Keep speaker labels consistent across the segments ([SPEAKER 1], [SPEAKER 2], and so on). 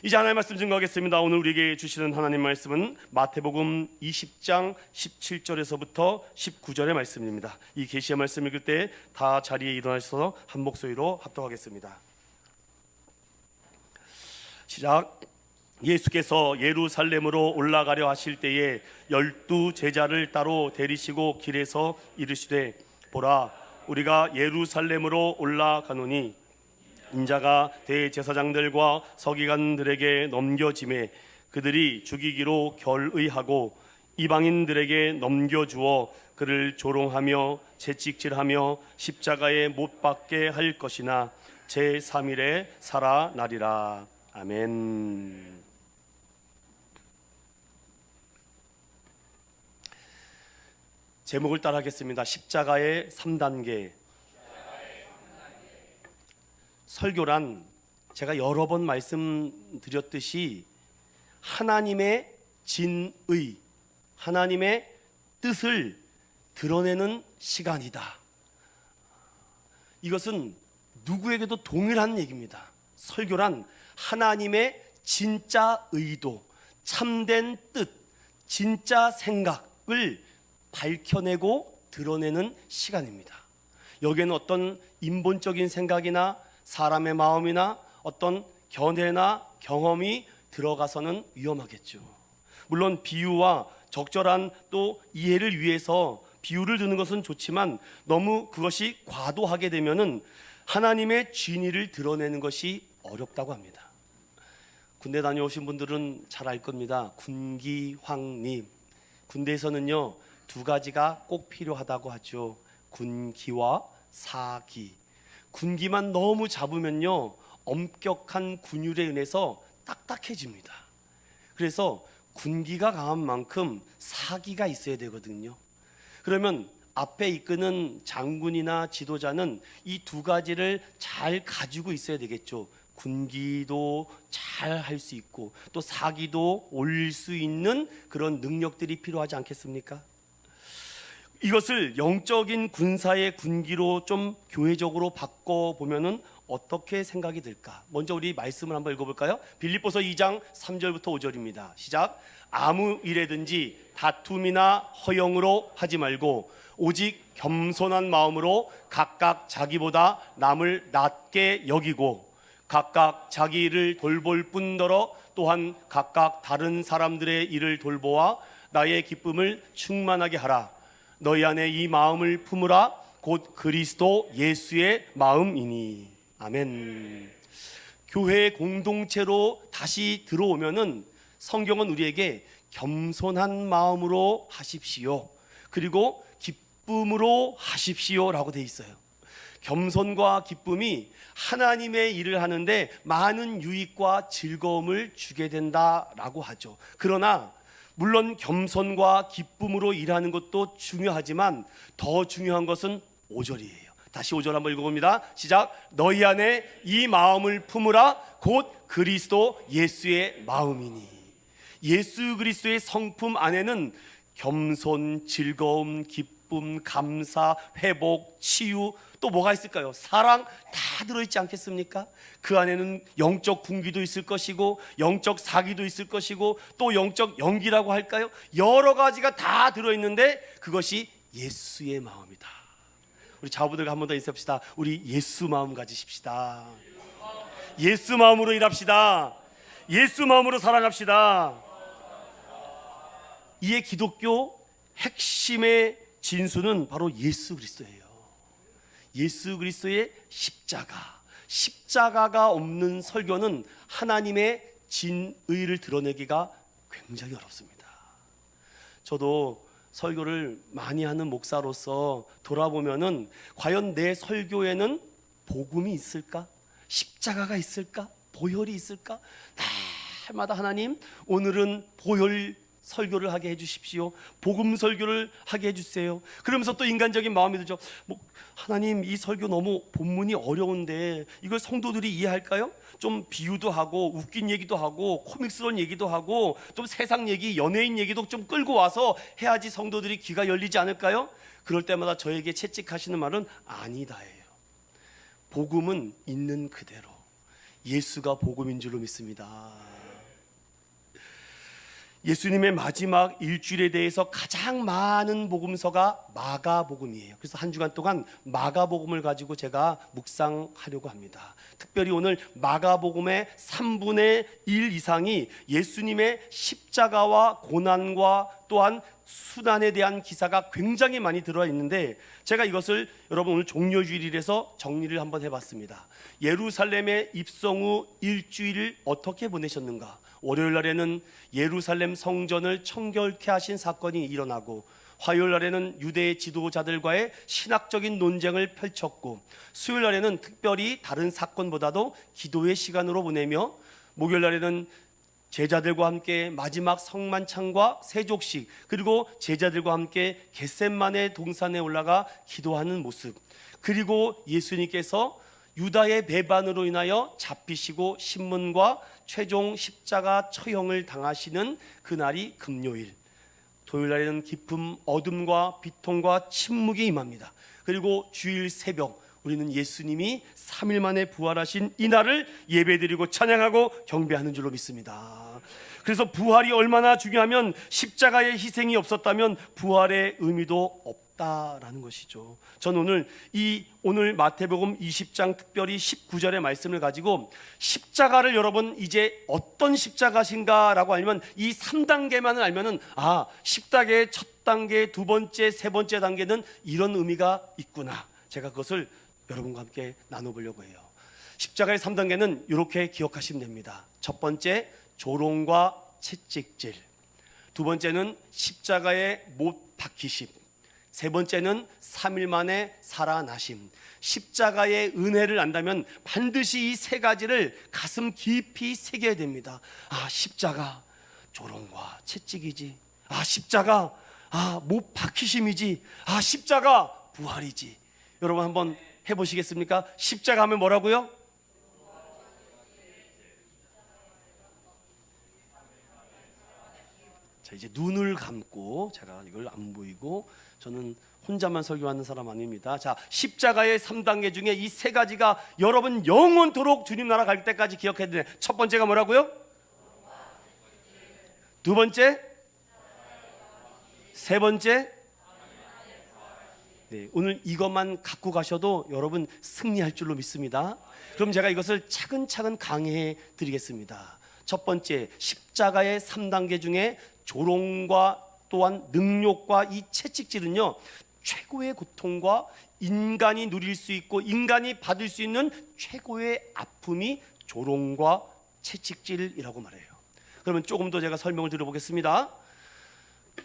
[SPEAKER 1] 이제 하나님의 말씀 증거하겠습니다. 오늘 우리에게 주시는 하나님 말씀은 마태복음 20장 17절에서부터 19절의 말씀입니다. 이 계시의 말씀 읽을 때 다 자리에 일어나셔서 한 목소리로 합독하겠습니다. 시작. 예수께서 예루살렘으로 올라가려 하실 때에 12 제자를 따로 데리시고 길에서 이르시되, 보라, 우리가 예루살렘으로 올라가노니 인자가 대제사장들과 서기관들에게 넘겨짐에 그들이 죽이기로 결의하고 이방인들에게 넘겨주어 그를 조롱하며 채찍질하며 십자가에 못 박게 할 것이나 제3일에 살아나리라. 아멘. 제목을 따라하겠습니다. 십자가의 3단계. 설교란 제가 여러 번 말씀드렸듯이 하나님의 진의, 하나님의 뜻을 드러내는 시간이다. 이것은 누구에게도 동일한 얘기입니다. 설교란 하나님의 진짜 의도, 참된 뜻, 진짜 생각을 밝혀내고 드러내는 시간입니다. 여기에는 어떤 인본적인 생각이나 사람의 마음이나 어떤 견해나 경험이 들어가서는 위험하겠죠. 물론 비유와 적절한 또 이해를 위해서 비유를 드는 것은 좋지만 너무 그것이 과도하게 되면은 하나님의 진리를 드러내는 것이 어렵다고 합니다. 군대 다녀오신 분들은 잘 알 겁니다. 군기황림. 군대에서는요 2가지가 꼭 필요하다고 하죠. 군기와 사기. 군기만 너무 잡으면요 엄격한 군율에 인해서 딱딱해집니다. 그래서 군기가 강한 만큼 사기가 있어야 되거든요. 그러면 앞에 이끄는 장군이나 지도자는 이 2가지를 잘 가지고 있어야 되겠죠. 군기도 잘 할 수 있고 또 사기도 올릴 수 있는 그런 능력들이 필요하지 않겠습니까? 이것을 영적인 군사의 군기로 좀 교회적으로 바꿔보면은 어떻게 생각이 들까? 먼저 우리 말씀을 한번 읽어볼까요? 빌립보서 2장 3절부터 5절입니다. 시작. 아무 일에든지 다툼이나 허영으로 하지 말고 오직 겸손한 마음으로 각각 자기보다 남을 낮게 여기고 각각 자기 일을 돌볼 뿐더러 또한 각각 다른 사람들의 일을 돌보아 나의 기쁨을 충만하게 하라. 너희 안에 이 마음을 품으라. 곧 그리스도 예수의 마음이니. 아멘. 교회의 공동체로 다시 들어오면은 성경은 우리에게 겸손한 마음으로 하십시오, 그리고 기쁨으로 하십시오라고 돼 있어요. 겸손과 기쁨이 하나님의 일을 하는데 많은 유익과 즐거움을 주게 된다라고 하죠. 그러나 물론 겸손과 기쁨으로 일하는 것도 중요하지만 더 중요한 것은 5절이에요. 다시 5절 한번 읽어봅니다. 시작. 너희 안에 이 마음을 품으라. 곧 그리스도 예수의 마음이니. 예수 그리스도의 성품 안에는 겸손, 즐거움, 기쁨, 감사, 회복, 치유, 또 뭐가 있을까요? 사랑 다 들어있지 않겠습니까? 그 안에는 영적 군기도 있을 것이고 영적 사기도 있을 것이고 또 영적 연기라고 할까요? 여러 가지가 다 들어있는데 그것이 예수의 마음이다. 우리 자부들과 한 번 더 인사합시다. 우리 예수 마음 가지십시다. 예수 마음으로 일합시다. 예수 마음으로 사랑합시다. 이에 기독교 핵심의 진수는 바로 예수 그리스도예요. 예수 그리스도의 십자가가 없는 설교는 하나님의 진의를 드러내기가 굉장히 어렵습니다. 저도 설교를 많이 하는 목사로서 돌아보면은 과연 내 설교에는 복음이 있을까? 십자가가 있을까? 보혈이 있을까? 날마다 하나님, 오늘은 보혈 설교를 하게 해주십시오. 복음 설교를 하게 해주세요. 그러면서 또 인간적인 마음이 들죠. 하나님, 이 설교 너무 본문이 어려운데 이걸 성도들이 이해할까요? 좀 비유도 하고 웃긴 얘기도 하고 코믹스러운 얘기도 하고 좀 세상 얘기, 연예인 얘기도 좀 끌고 와서 해야지 성도들이 귀가 열리지 않을까요? 그럴 때마다 저에게 채찍하시는 말은 아니다예요. 복음은 있는 그대로 예수가 복음인 줄로 믿습니다. 예수님의 마지막 일주일에 대해서 가장 많은 복음서가 마가복음이에요. 그래서 한 주간 동안 마가복음을 가지고 제가 묵상하려고 합니다. 특별히 오늘 마가복음의 3분의 1 이상이 예수님의 십자가와 고난과 또한 수난에 대한 기사가 굉장히 많이 들어와 있는데, 제가 이것을 여러분 오늘 종료주일이라서 정리를 한번 해봤습니다. 예루살렘에 입성 후 일주일을 어떻게 보내셨는가? 월요일 날에는 예루살렘 성전을 청결케 하신 사건이 일어나고, 화요일 날에는 유대 지도자들과의 신학적인 논쟁을 펼쳤고, 수요일 날에는 특별히 다른 사건보다도 기도의 시간으로 보내며, 목요일 날에는 제자들과 함께 마지막 성만찬과 세족식, 그리고 제자들과 함께 겟셋마네 동산에 올라가 기도하는 모습, 그리고 예수님께서 유다의 배반으로 인하여 잡히시고 신문과 최종 십자가 처형을 당하시는 그날이 금요일, 토요일 날에는 깊은 어둠과 비통과 침묵이 임합니다. 그리고 주일 새벽, 우리는 예수님이 3일 만에 부활하신 이날을 예배드리고 찬양하고 경배하는 줄로 믿습니다. 그래서 부활이 얼마나 중요하면, 십자가의 희생이 없었다면 부활의 의미도 없다라는 것이죠. 저는 오늘 마태복음 20장 특별히 19절의 말씀을 가지고 십자가를 여러분 이제 어떤 십자가신가라고 알면, 이 3단계만을 알면은 십자가의 첫 단계, 두 번째, 세 번째 단계는 이런 의미가 있구나. 제가 그것을 여러분과 함께 나눠보려고 해요. 십자가의 3단계는 이렇게 기억하시면 됩니다. 첫 번째, 조롱과 채찍질. 두 번째는 십자가의 못 박히심. 세 번째는 3일 만에 살아나심. 십자가의 은혜를 안다면 반드시 이 세 가지를 가슴 깊이 새겨야 됩니다. 십자가 조롱과 채찍이지. 십자가 못 박히심이지. 십자가 부활이지. 여러분 한번 해보시겠습니까? 십자가 하면 뭐라고요? 자, 이제 눈을 감고, 제가 이걸 안 보이고, 저는 혼자만 설교하는 사람 아닙니다. 자, 십자가의 3단계 중에 이 세 가지가 여러분 영원토록 주님 나라 갈 때까지 기억해야 되네. 첫 번째가 뭐라고요? 두 번째? 세 번째? 네, 오늘 이것만 갖고 가셔도 여러분 승리할 줄로 믿습니다. 그럼 제가 이것을 차근차근 강해해 드리겠습니다. 첫 번째, 십자가의 3단계 중에 조롱과 또한 능욕과 이 채찍질은요, 최고의 고통과 인간이 누릴 수 있고 인간이 받을 수 있는 최고의 아픔이 조롱과 채찍질이라고 말해요. 그러면 조금 더 제가 설명을 드려보겠습니다.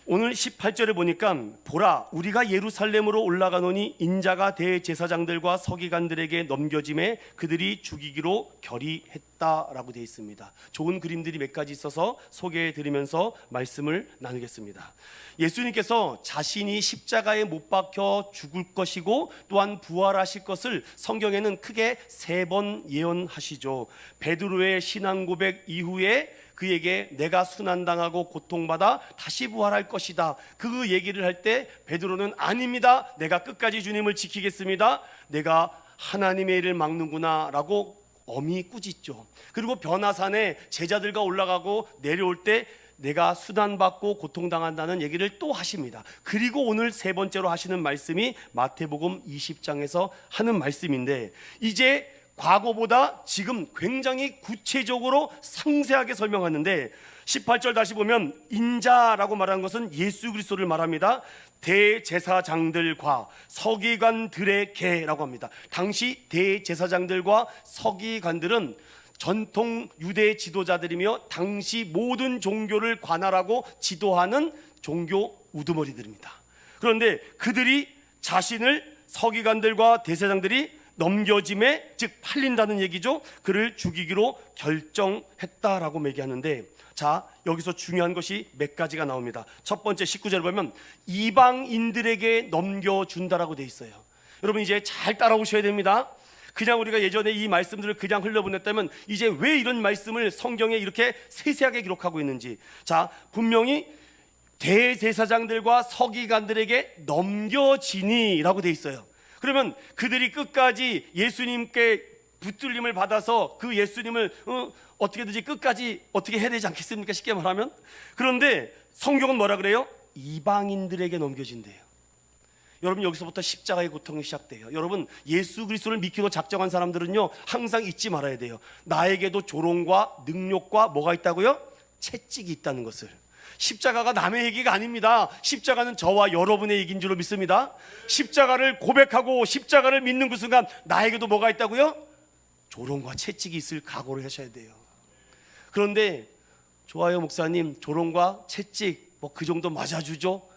[SPEAKER 1] 오늘 18절에 보니까, 보라, 우리가 예루살렘으로 올라가노니 인자가 대제사장들과 서기관들에게 넘겨짐에 그들이 죽이기로 결의했다라고 되어 있습니다. 좋은 그림들이 몇 가지 있어서 소개해 드리면서 말씀을 나누겠습니다. 예수님께서 자신이 십자가에 못 박혀 죽을 것이고 또한 부활하실 것을 성경에는 크게 3번 예언하시죠. 베드로의 신앙 고백 이후에 그에게 내가 순환당하고 고통받아 다시 부활할 것이다, 그 얘기를 할 때 베드로는 아닙니다, 내가 끝까지 주님을 지키겠습니다, 내가 하나님의 일을 막는구나 라고 엄히 꾸짖죠. 그리고 변화산에 제자들과 올라가고 내려올 때 내가 수단받고 고통당한다는 얘기를 또 하십니다. 그리고 오늘 세 번째로 하시는 말씀이 마태복음 20장에서 하는 말씀인데, 이제 과거보다 지금 굉장히 구체적으로 상세하게 설명하는데, 18절 다시 보면 인자라고 말하는 것은 예수 그리스도를 말합니다. 대제사장들과 서기관들에게라고 합니다. 당시 대제사장들과 서기관들은 전통 유대 지도자들이며 당시 모든 종교를 관할하고 지도하는 종교 우두머리들입니다. 그런데 그들이 자신을 서기관들과 대제사장들이 넘겨짐에, 즉 팔린다는 얘기죠. 그를 죽이기로 결정했다라고 얘기하는데, 자, 여기서 중요한 것이 몇 가지가 나옵니다. 첫 번째 19절을 보면 이방인들에게 넘겨준다라고 돼 있어요. 여러분 이제 잘 따라오셔야 됩니다. 그냥 우리가 예전에 이 말씀들을 그냥 흘려보냈다면 이제 왜 이런 말씀을 성경에 이렇게 세세하게 기록하고 있는지, 자, 분명히 대제사장들과 서기관들에게 넘겨지니라고 돼 있어요. 그러면 그들이 끝까지 예수님께 붙들림을 받아서 그 예수님을 어떻게든지 끝까지 어떻게 해야 되지 않겠습니까? 쉽게 말하면. 그런데 성경은 뭐라 그래요? 이방인들에게 넘겨진대요. 여러분, 여기서부터 십자가의 고통이 시작돼요. 여러분, 예수 그리스도를 믿기로 작정한 사람들은요, 항상 잊지 말아야 돼요. 나에게도 조롱과 능욕과 뭐가 있다고요? 채찍이 있다는 것을. 십자가가 남의 얘기가 아닙니다. 십자가는 저와 여러분의 얘기인 줄로 믿습니다. 십자가를 고백하고 십자가를 믿는 그 순간 나에게도 뭐가 있다고요? 조롱과 채찍이 있을 각오를 하셔야 돼요. 그런데 좋아요 목사님, 조롱과 채찍 뭐 그 정도 맞아주죠?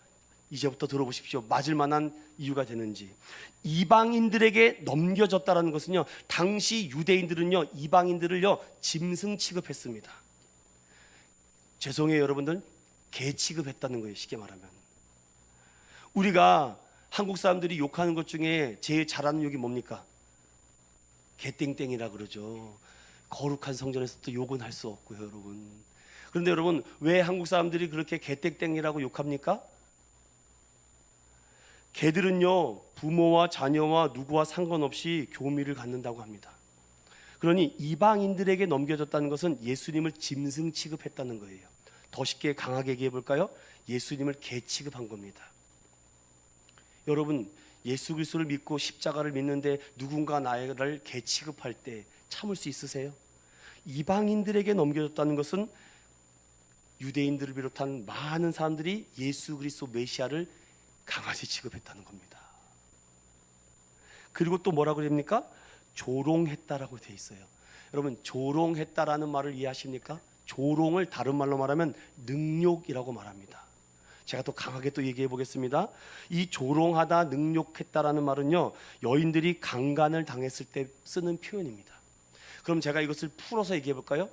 [SPEAKER 1] 이제부터 들어보십시오. 맞을 만한 이유가 되는지. 이방인들에게 넘겨졌다는 것은요, 당시 유대인들은요, 이방인들을요, 짐승 취급했습니다. 죄송해요 여러분들, 개 취급했다는 거예요, 쉽게 말하면. 우리가 한국 사람들이 욕하는 것 중에 제일 잘하는 욕이 뭡니까? 개땡땡이라 그러죠. 거룩한 성전에서도 욕은 할 수 없고요, 여러분. 그런데 여러분, 왜 한국 사람들이 그렇게 개땡땡이라고 욕합니까? 개들은요, 부모와 자녀와 누구와 상관없이 교미를 갖는다고 합니다. 그러니 이방인들에게 넘겨졌다는 것은 예수님을 짐승 취급했다는 거예요. 더 쉽게 강하게 얘기해 볼까요? 예수님을 개 취급한 겁니다. 여러분, 예수 그리스도를 믿고 십자가를 믿는데 누군가 나를 개 취급할 때 참을 수 있으세요? 이방인들에게 넘겨졌다는 것은 유대인들을 비롯한 많은 사람들이 예수 그리스도 메시아를 강아지 취급했다는 겁니다. 그리고 또 뭐라고 합니까? 조롱했다라고 되어 있어요. 여러분, 조롱했다라는 말을 이해하십니까? 조롱을 다른 말로 말하면 능욕이라고 말합니다. 제가 또 강하게 또 얘기해 보겠습니다. 이 조롱하다, 능욕했다라는 말은요, 여인들이 강간을 당했을 때 쓰는 표현입니다. 그럼 제가 이것을 풀어서 얘기해 볼까요?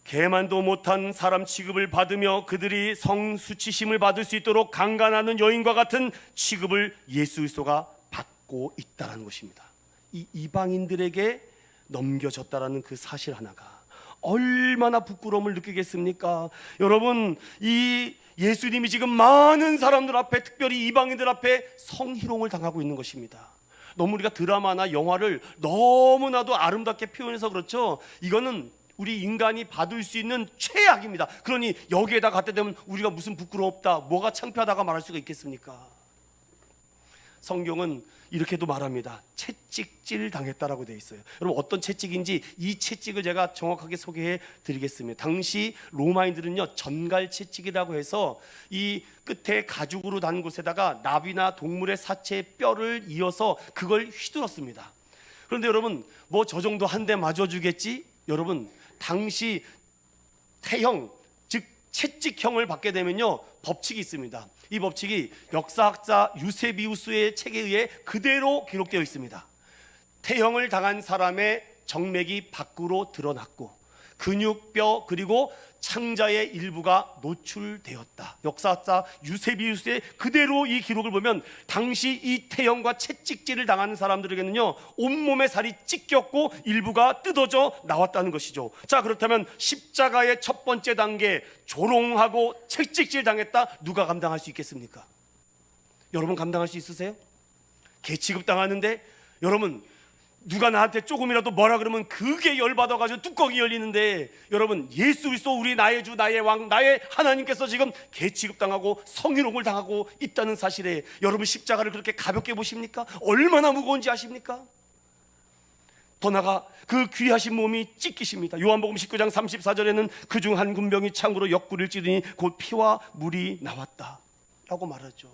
[SPEAKER 1] 개만도 못한 사람 취급을 받으며 그들이 성수치심을 받을 수 있도록 강간하는 여인과 같은 취급을 예수 그리스도가 받고 있다는 것입니다. 이 이방인들에게 넘겨졌다라는 그 사실 하나가 얼마나 부끄러움을 느끼겠습니까? 여러분, 이 예수님이 지금 많은 사람들 앞에, 특별히 이방인들 앞에 성희롱을 당하고 있는 것입니다. 너무 우리가 드라마나 영화를 너무나도 아름답게 표현해서 그렇죠. 이거는 우리 인간이 받을 수 있는 최악입니다. 그러니 여기에다 갖다 대면 우리가 무슨 부끄럽다, 뭐가 창피하다가 말할 수가 있겠습니까? 성경은 이렇게도 말합니다. 채찍질 당했다라고 되어 있어요. 여러분, 어떤 채찍인지 이 채찍을 제가 정확하게 소개해 드리겠습니다. 당시 로마인들은요, 전갈 채찍이라고 해서 이 끝에 가죽으로 단 곳에다가 나비나 동물의 사체의 뼈를 이어서 그걸 휘둘렀습니다. 그런데 여러분, 뭐 저 정도 한 대 맞아주겠지? 여러분, 당시 태형, 즉 채찍형을 받게 되면요, 법칙이 있습니다. 이 법칙이 역사학자 유세비우스의 책에 의해 그대로 기록되어 있습니다. 태형을 당한 사람의 정맥이 밖으로 드러났고 근육, 뼈, 그리고 창자의 일부가 노출되었다. 역사학자 유세비우스의 그대로 이 기록을 보면 당시 이 태형과 채찍질을 당하는 사람들에게는요, 온몸에 살이 찢겼고 일부가 뜯어져 나왔다는 것이죠. 자, 그렇다면 십자가의 첫 번째 단계, 조롱하고 채찍질 당했다, 누가 감당할 수 있겠습니까? 여러분, 감당할 수 있으세요? 개 취급당하는데 여러분, 누가 나한테 조금이라도 뭐라 그러면 그게 열받아가지고 뚜껑이 열리는데, 여러분, 예수 그리스도 우리 나의 주, 나의 왕, 나의 하나님께서 지금 개 취급당하고 성희롱을 당하고 있다는 사실에 여러분, 십자가를 그렇게 가볍게 보십니까? 얼마나 무거운지 아십니까? 더 나아가 그 귀하신 몸이 찢기십니다. 요한복음 19장 34절에는 그중 한 군병이 창으로 옆구리를 찌르니 곧 피와 물이 나왔다 라고 말하죠.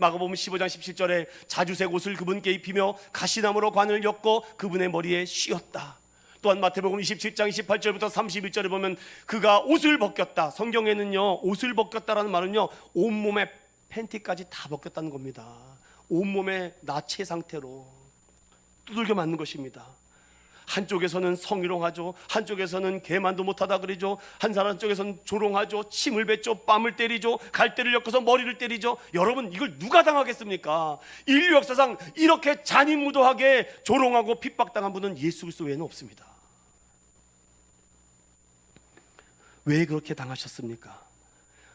[SPEAKER 1] 마가복음 15장 17절에 자주색 옷을 그분께 입히며 가시나무로 관을 엮고 그분의 머리에 씌웠다. 또한 마태복음 27장 28절부터 31절에 보면 그가 옷을 벗겼다. 성경에는요, 옷을 벗겼다라는 말은요, 온몸에 팬티까지 다 벗겼다는 겁니다. 온몸에 나체 상태로 두들겨 맞는 것입니다. 한쪽에서는 성희롱하죠. 한쪽에서는 개만도 못하다 그러죠. 한 사람 쪽에서는 조롱하죠. 침을 뱉죠. 뺨을 때리죠. 갈대를 엮어서 머리를 때리죠. 여러분, 이걸 누가 당하겠습니까? 인류 역사상 이렇게 잔인무도하게 조롱하고 핍박당한 분은 예수 그리스도 외에는 없습니다. 왜 그렇게 당하셨습니까?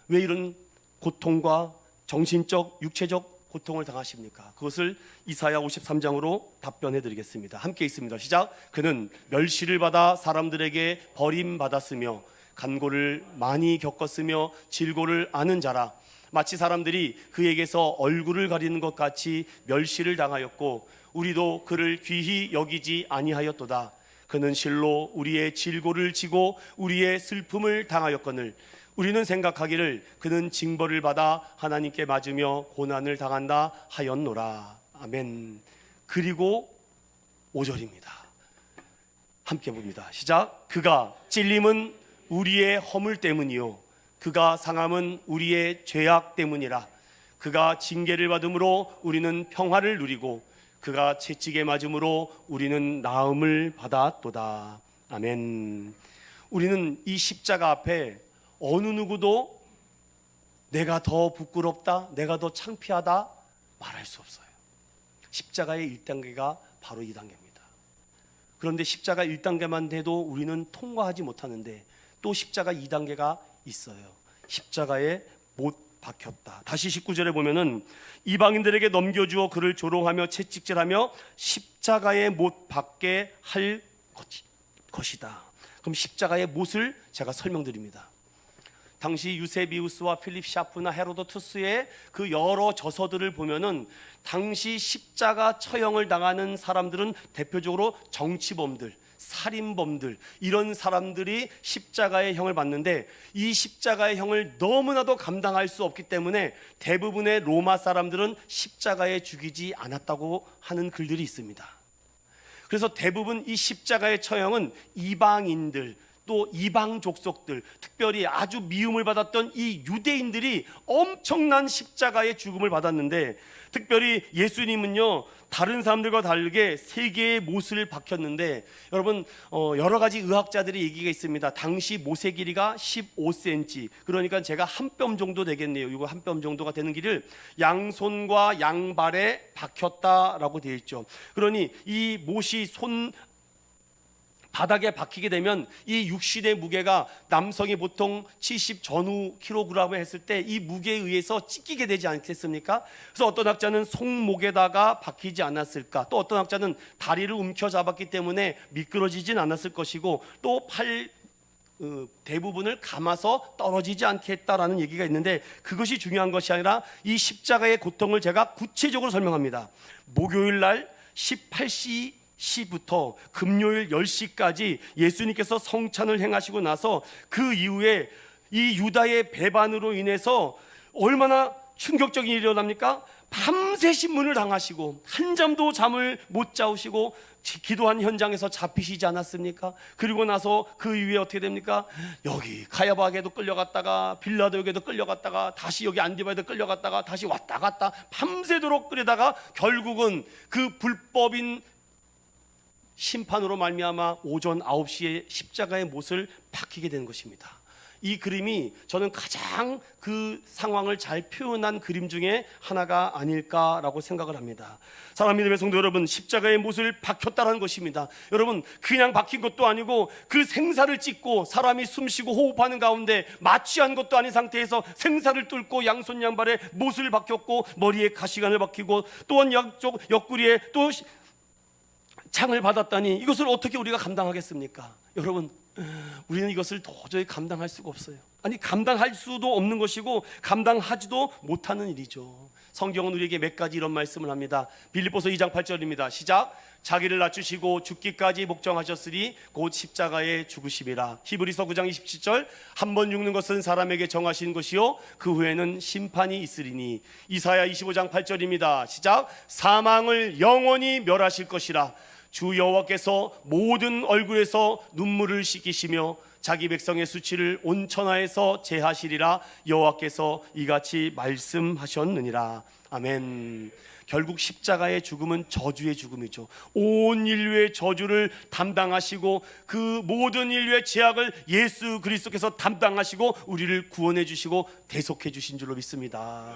[SPEAKER 1] 왜 이런 고통과 정신적, 육체적 고통을 당하십니까? 그것을 이사야 53장으로 답변해 드리겠습니다. 함께 있습니다. 시작. 그는 멸시를 받아 사람들에게 버림받았으며 간고를 많이 겪었으며 질고를 아는 자라. 마치 사람들이 그에게서 얼굴을 가리는 것 같이 멸시를 당하였고 우리도 그를 귀히 여기지 아니하였도다. 그는 실로 우리의 질고를 지고 우리의 슬픔을 당하였거늘 우리는 생각하기를 그는 징벌을 받아 하나님께 맞으며 고난을 당한다 하였노라. 아멘. 그리고 5절입니다. 함께 봅니다. 시작. 그가 찔림은 우리의 허물 때문이요 그가 상함은 우리의 죄악 때문이라. 그가 징계를 받음으로 우리는 평화를 누리고 그가 채찍에 맞음으로 우리는 나음을 받았도다. 아멘. 우리는 이 십자가 앞에 어느 누구도 내가 더 부끄럽다, 내가 더 창피하다 말할 수 없어요. 십자가의 1단계가 바로 이 단계입니다. 그런데 십자가 1단계만 돼도 우리는 통과하지 못하는데 또 십자가 2단계가 있어요. 십자가에 못 박혔다. 다시 19절에 보면은 이방인들에게 넘겨주어 그를 조롱하며 채찍질하며 십자가에 못 박게 할 것이다. 그럼 십자가의 못을 제가 설명드립니다. 당시 유세비우스와 필립 샤프나 헤로도투스의 그 여러 저서들을 보면은 당시 십자가 처형을 당하는 사람들은 대표적으로 정치범들, 살인범들, 이런 사람들이 십자가의 형을 받는데 이 십자가의 형을 너무나도 감당할 수 없기 때문에 대부분의 로마 사람들은 십자가에 죽이지 않았다고 하는 글들이 있습니다. 그래서 대부분 이 십자가의 처형은 이방인들, 또 이방 족속들, 특별히 아주 미움을 받았던 이 유대인들이 엄청난 십자가의 죽음을 받았는데, 특별히 예수님은요 다른 사람들과 다르게 3개의 못을 박혔는데, 여러분 여러 가지 의학자들의 얘기가 있습니다. 당시 못의 길이가 15cm, 그러니까 제가 한 뼘 정도 되겠네요. 이거 한 뼘 정도가 되는 길을 양손과 양발에 박혔다라고 되어 있죠. 그러니 이 못이 손 바닥에 박히게 되면 이 육신의 무게가 남성이 보통 70 전후 킬로그램을 했을 때 이 무게에 의해서 찢기게 되지 않겠습니까? 그래서 어떤 학자는 손목에다가 박히지 않았을까, 또 어떤 학자는 다리를 움켜잡았기 때문에 미끄러지진 않았을 것이고, 또 팔 대부분을 감아서 떨어지지 않게 했다라는 얘기가 있는데, 그것이 중요한 것이 아니라 이 십자가의 고통을 제가 구체적으로 설명합니다. 목요일 날 18시부터 금요일 10시까지 예수님께서 성찬을 행하시고 나서 그 이후에 이 유다의 배반으로 인해서 얼마나 충격적인 일이 일어납니까? 밤새 신문을 당하시고 한 잠도 잠을 못 자우시고 기도한 현장에서 잡히시지 않았습니까? 그리고 나서 그 이후에 어떻게 됩니까? 여기 가야바에도 끌려갔다가 빌라도에게도 끌려갔다가 다시 여기 안디바에도 끌려갔다가 다시 왔다 갔다 밤새도록 끌려다가 결국은 그 불법인 심판으로 말미암아 오전 9시에 십자가의 못을 박히게 된 것입니다. 이 그림이 저는 가장 그 상황을 잘 표현한 그림 중에 하나가 아닐까라고 생각을 합니다. 사랑하는 믿음의 성도 여러분, 십자가의 못을 박혔다는 것입니다. 여러분, 그냥 박힌 것도 아니고 그 생사를 찢고 사람이 숨쉬고 호흡하는 가운데 마취한 것도 아닌 상태에서 생사를 뚫고 양손 양발에 못을 박혔고 머리에 가시관을 박히고 또한 양쪽 옆구리에 또 창을 받았다니 이것을 어떻게 우리가 감당하겠습니까? 여러분, 우리는 이것을 도저히 감당할 수가 없어요. 아니, 감당할 수도 없는 것이고 감당하지도 못하는 일이죠. 성경은 우리에게 몇 가지 이런 말씀을 합니다. 빌립보서 2장 8절입니다. 시작. 자기를 낮추시고 죽기까지 복종하셨으니 곧 십자가에 죽으심이라. 히브리서 9장 27절. 한 번 죽는 것은 사람에게 정하신 것이요 그 후에는 심판이 있으리니. 이사야 25장 8절입니다. 시작. 사망을 영원히 멸하실 것이라. 주 여호와께서 모든 얼굴에서 눈물을 씻기시며 자기 백성의 수치를 온 천하에서 제하시리라. 여호와께서 이같이 말씀하셨느니라. 아멘. 결국 십자가의 죽음은 저주의 죽음이죠. 온 인류의 저주를 담당하시고 그 모든 인류의 죄악을 예수 그리스도께서 담당하시고 우리를 구원해 주시고 대속해 주신 줄로 믿습니다.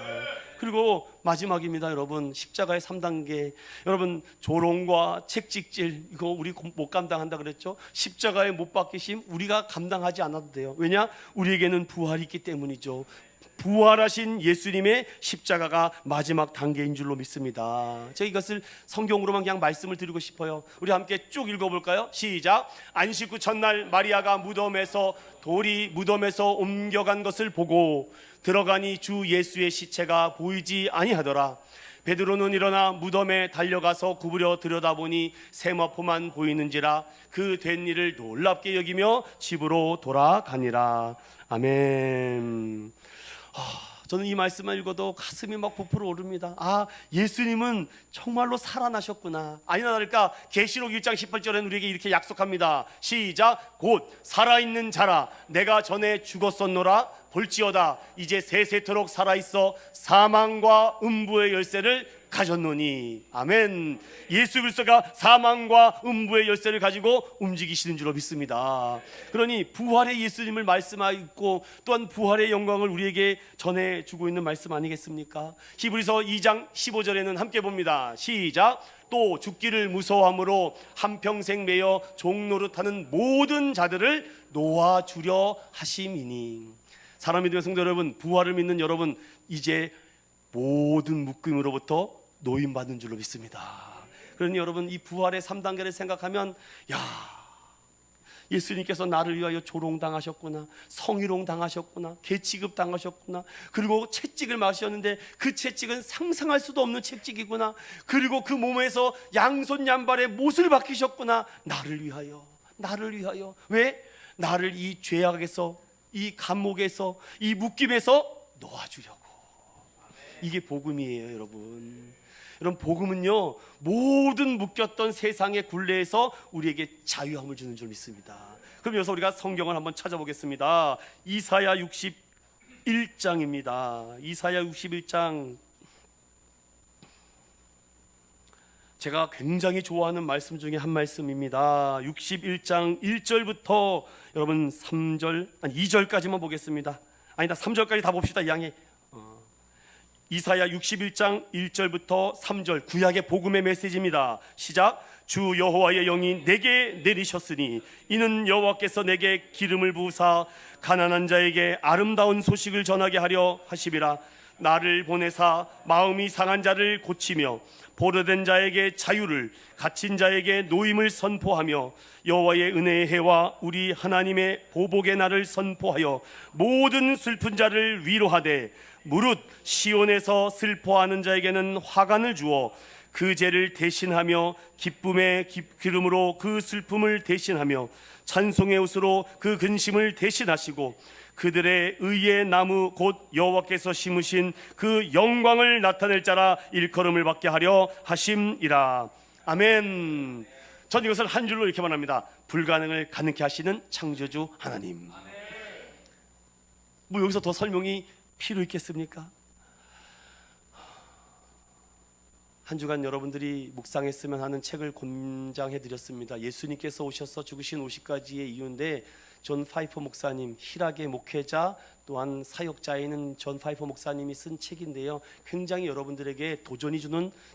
[SPEAKER 1] 그리고 마지막입니다. 여러분, 십자가의 3단계. 여러분, 조롱과 책찍질 이거 우리 못 감당한다 그랬죠. 십자가에 못 박히심 우리가 감당하지 않아도 돼요. 왜냐? 우리에게는 부활이 있기 때문이죠. 부활하신 예수님의 십자가가 마지막 단계인 줄로 믿습니다. 제가 이것을 성경으로만 그냥 말씀을 드리고 싶어요. 우리 함께 쭉 읽어볼까요? 시작. 안식 후 첫날 마리아가 돌이 무덤에서 옮겨간 것을 보고 들어가니 주 예수의 시체가 보이지 아니하더라. 베드로는 일어나 무덤에 달려가서 구부려 들여다보니 세마포만 보이는지라 그 된 일을 놀랍게 여기며 집으로 돌아가니라. 아멘. 저는 이 말씀을 읽어도 가슴이 막 부풀어 오릅니다. 예수님은 정말로 살아나셨구나. 아니나 다를까 계시록 1장 18절에는 우리에게 이렇게 약속합니다. 시작. 곧 살아있는 자라 내가 전에 죽었었노라 볼지어다 이제 세세토록 살아있어 사망과 음부의 열쇠를 가졌노니. 아멘. 예수 그리스도가 사망과 음부의 열쇠를 가지고 움직이시는 줄로 믿습니다. 그러니 부활의 예수님을 말씀하고 또한 부활의 영광을 우리에게 전해주고 있는 말씀 아니겠습니까? 히브리서 2장 15절에는 함께 봅니다. 시작. 또 죽기를 무서워함으로 한평생 매여 종노릇하는 모든 자들을 놓아주려 하심이니. 사랑하는 믿음의 성도 여러분, 부활을 믿는 여러분, 이제 모든 묶임으로부터 노임받는 줄로 믿습니다. 그러니 여러분, 이 부활의 3단계를 생각하면 예수님께서 나를 위하여 조롱당하셨구나, 성희롱당하셨구나, 개취급당하셨구나, 그리고 채찍을 맞으셨는데 그 채찍은 상상할 수도 없는 채찍이구나, 그리고 그 몸에서 양손 양발에 못을 박히셨구나. 나를 위하여. 왜? 나를 이 죄악에서, 이 감옥에서, 이 묶임에서 놓아주려고. 이게 복음이에요, 여러분. 여러분, 복음은요, 모든 묶였던 세상의 굴레에서 우리에게 자유함을 주는 줄 믿습니다. 그럼 여기서 우리가 성경을 한번 찾아보겠습니다. 이사야 61장입니다. 이사야 61장. 제가 굉장히 좋아하는 말씀 중에 한 말씀입니다. 61장 1절부터 여러분 2절까지만 보겠습니다. 3절까지 다 봅시다. 양해. 이사야 61장 1절부터 3절 구약의 복음의 메시지입니다. 시작. 주 여호와의 영이 내게 내리셨으니 이는 여호와께서 내게 기름을 부으사 가난한 자에게 아름다운 소식을 전하게 하려 하심이라. 나를 보내사 마음이 상한 자를 고치며 보르된 자에게 자유를, 갇힌 자에게 노임을 선포하며 여호와의 은혜의 해와 우리 하나님의 보복의 날을 선포하여 모든 슬픈 자를 위로하되 무릇 시온에서 슬퍼하는 자에게는 화관을 주어 그 죄를 대신하며 기쁨의 기름으로 그 슬픔을 대신하며 찬송의 옷으로 그 근심을 대신하시고 그들의 의의 나무 곧 여호와께서 심으신 그 영광을 나타낼 자라 일컬음을 받게 하려 하심이라. 아멘. 전 이것을 한 줄로 이렇게 말합니다. 불가능을 가능케 하시는 창조주 하나님. 뭐 여기서 더 설명이 필요 있겠습니까? 한 주간 여러분들이 묵상했으면 하는 책을 권장해 드렸습니다. 예수님께서 오셔서 죽으신 50가지의 이유인데 존 파이퍼 목사님, 희락의 목회자 또한 사역자인 존 파이퍼 목사님이 쓴 책인데요, 굉장히 여러분들에게 도전이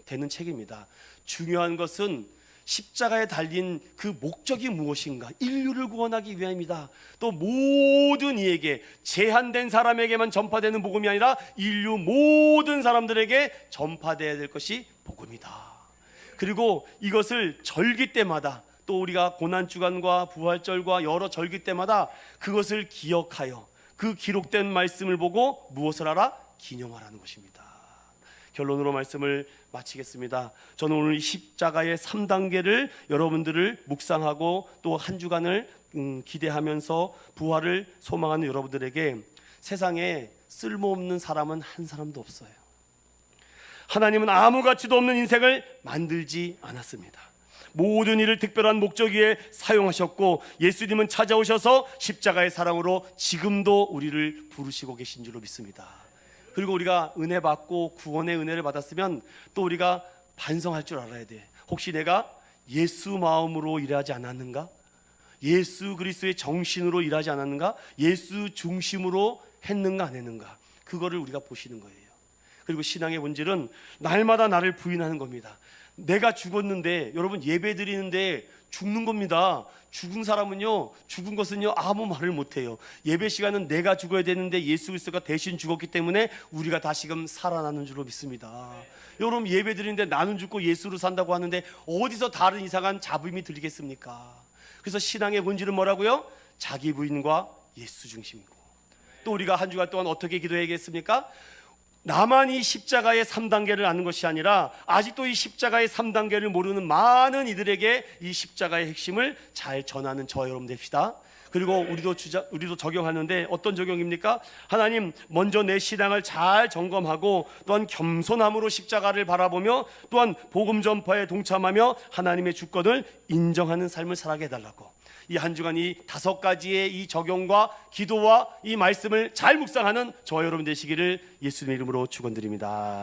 [SPEAKER 1] 되는 책입니다. 중요한 것은 십자가에 달린 그 목적이 무엇인가? 인류를 구원하기 위함이다. 또 모든 이에게, 제한된 사람에게만 전파되는 복음이 아니라 인류 모든 사람들에게 전파되어야 될 것이 복음이다. 그리고 이것을 절기 때마다, 또 우리가 고난주간과 부활절과 여러 절기 때마다 그것을 기억하여 그 기록된 말씀을 보고 무엇을 하라? 기념하라는 것입니다. 결론으로 말씀을 마치겠습니다. 저는 오늘 십자가의 3단계를 여러분들을 묵상하고 또 한 주간을 기대하면서 부활을 소망하는 여러분들에게, 세상에 쓸모없는 사람은 한 사람도 없어요. 하나님은 아무 가치도 없는 인생을 만들지 않았습니다. 모든 일을 특별한 목적 위에 사용하셨고, 예수님은 찾아오셔서 십자가의 사랑으로 지금도 우리를 부르시고 계신 줄로 믿습니다. 그리고 우리가 은혜 받고 구원의 은혜를 받았으면 또 우리가 반성할 줄 알아야 돼. 혹시 내가 예수 마음으로 일하지 않았는가? 예수 그리스도의 정신으로 일하지 않았는가? 예수 중심으로 했는가 안 했는가? 그거를 우리가 보시는 거예요. 그리고 신앙의 본질은 날마다 나를 부인하는 겁니다. 내가 죽었는데, 여러분 예배 드리는데 죽는 겁니다. 죽은 사람은요, 죽은 것은요 아무 말을 못해요. 예배 시간은 내가 죽어야 되는데 예수 그리스도가 대신 죽었기 때문에 우리가 다시금 살아나는 줄로 믿습니다. 여러분, 예배 드리는데 나는 죽고 예수로 산다고 하는데 어디서 다른 이상한 잡음이 들리겠습니까? 그래서 신앙의 본질은 뭐라고요? 자기 부인과 예수 중심이고, 또 우리가 한 주간 동안 어떻게 기도해야겠습니까? 나만 이 십자가의 3단계를 아는 것이 아니라 아직도 이 십자가의 3단계를 모르는 많은 이들에게 이 십자가의 핵심을 잘 전하는 저와 여러분 됩시다. 그리고 우리도 적용하는데 어떤 적용입니까? 하나님, 먼저 내 신앙을 잘 점검하고 또한 겸손함으로 십자가를 바라보며 또한 복음 전파에 동참하며 하나님의 주권을 인정하는 삶을 살게 해달라고, 이 한 주간 이 5가지의 이 적용과 기도와 이 말씀을 잘 묵상하는 저와 여러분 되시기를 예수님의 이름으로 축원드립니다.